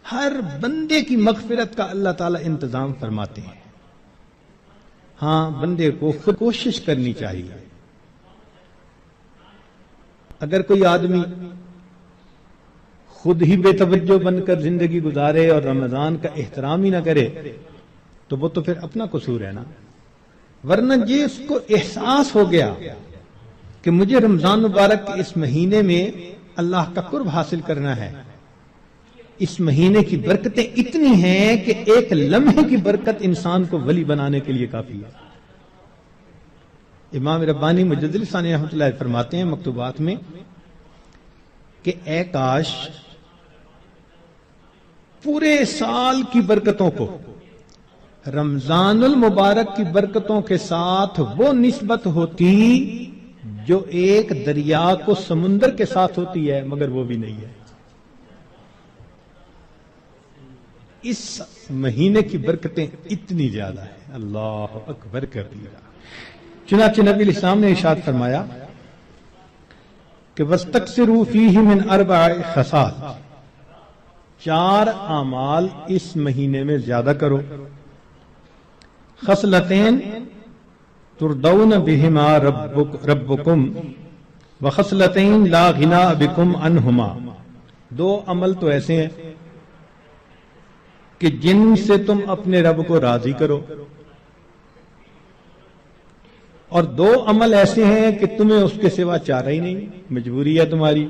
ہر بندے کی مغفرت کا اللہ تعالیٰ انتظام فرماتے ہیں. ہاں بندے کو خود کوشش کرنی چاہیے. اگر کوئی آدمی خود ہی بے توجہ بن کر زندگی گزارے اور رمضان کا احترام ہی نہ کرے تو وہ تو پھر اپنا قصور ہے نا. ورنہ یہ اس کو احساس ہو گیا کہ مجھے رمضان مبارک کے اس مہینے میں اللہ کا قرب حاصل کرنا ہے. اس مہینے کی برکتیں اتنی ہیں کہ ایک لمحے کی برکت انسان کو ولی بنانے کے لیے کافی ہے. امام ربانی مجدد ثانی رحمۃ اللہ علیہ فرماتے ہیں مکتوبات میں کہ اے کاش پورے سال کی برکتوں کو رمضان المبارک کی برکتوں کے ساتھ وہ نسبت ہوتی جو ایک دریا کو سمندر کے ساتھ ہوتی ہے، مگر وہ بھی نہیں ہے. اس مہینے کی برکتیں اتنی زیادہ ہیں. اللہ اکبر کبیرہ. چنانچہ نبی علیہ السلام نے ارشاد فرمایا کہ وَاسْتَكْثِرُوا فِيهِ مِنْ 4 خصال، 4 اعمال اس مہینے میں زیادہ کرو. خصلتین تردون بہما ربکم وخصلتین لا غنا بکم عنہما. 2 عمل تو ایسے ہیں کہ جن سے تم اپنے رب کو راضی کرو، اور 2 عمل ایسے ہیں کہ تمہیں اس کے سوا چارہ ہی نہیں، مجبوری ہے تمہاری.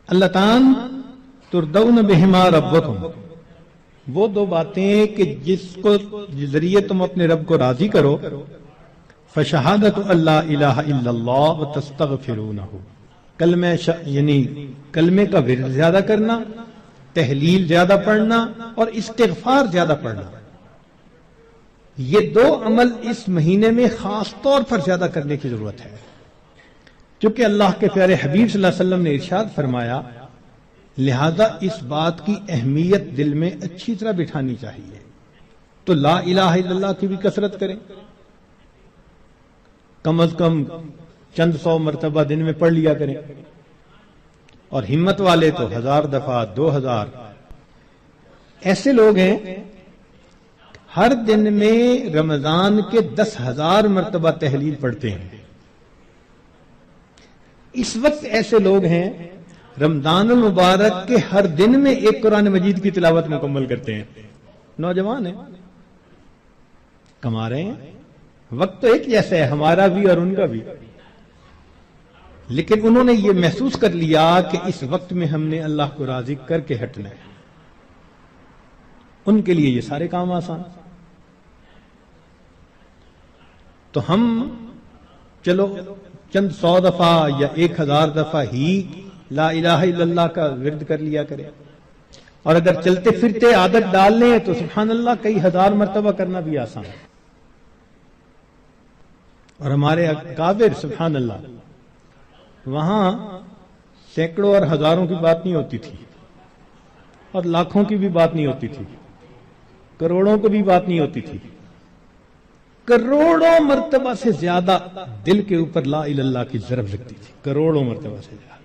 اللتان تردون بہما ربکم، وہ 2 باتیں کہ جس کو ذریعے تم اپنے رب کو راضی کرو. فشہادت اللہ الہ الا اللہ وتستغفرونہ، یعنی کلمے کا ورد زیادہ کرنا، تحلیل زیادہ پڑھنا اور استغفار زیادہ پڑھنا. یہ 2 عمل اس مہینے میں خاص طور پر زیادہ کرنے کی ضرورت ہے، کیونکہ اللہ کے پیارے حبیب صلی اللہ علیہ وسلم نے ارشاد فرمایا لہذا اس بات کی اہمیت دل میں اچھی طرح بٹھانی چاہیے. تو لا الہ الا اللہ کی بھی کثرت کریں، کم از کم چند 100 مرتبہ دن میں پڑھ لیا کریں، اور ہمت والے تو 1000 دفعہ 2000. ایسے لوگ ہیں ہر دن میں رمضان کے 10,000 مرتبہ تحلیل پڑھتے ہیں. اس وقت ایسے لوگ ہیں رمضان المبارک کے ہر دن میں ایک قرآن مجید کی تلاوت مکمل کرتے ہیں. نوجوان ہیں، کما رہے ہیں. وقت تو ایک جیسا ہے ہمارا بھی اور ان کا بھی، لیکن انہوں نے یہ محسوس کر لیا کہ اس وقت میں ہم نے اللہ کو راضی کر کے ہٹنا ہے. ان کے لیے یہ سارے کام آسان. تو ہم چلو چند 100 دفعہ یا 1000 دفعہ ہی لا الہ الا اللہ کا ورد کر لیا کریں، اور اگر چلتے پھرتے عادت ڈال لیں تو سبحان اللہ کئی 1000 مرتبہ کرنا بھی آسان ہے. اور ہمارے اکابر سبحان اللہ وہاں سینکڑوں اور ہزاروں کی بات نہیں ہوتی تھی، اور لاکھوں کی بھی بات نہیں ہوتی تھی، کروڑوں کی بھی بات نہیں ہوتی تھی. کروڑوں مرتبہ سے زیادہ دل کے اوپر لا الہ الا اللہ کی ضرب لگتی تھی، کروڑوں مرتبہ سے زیادہ.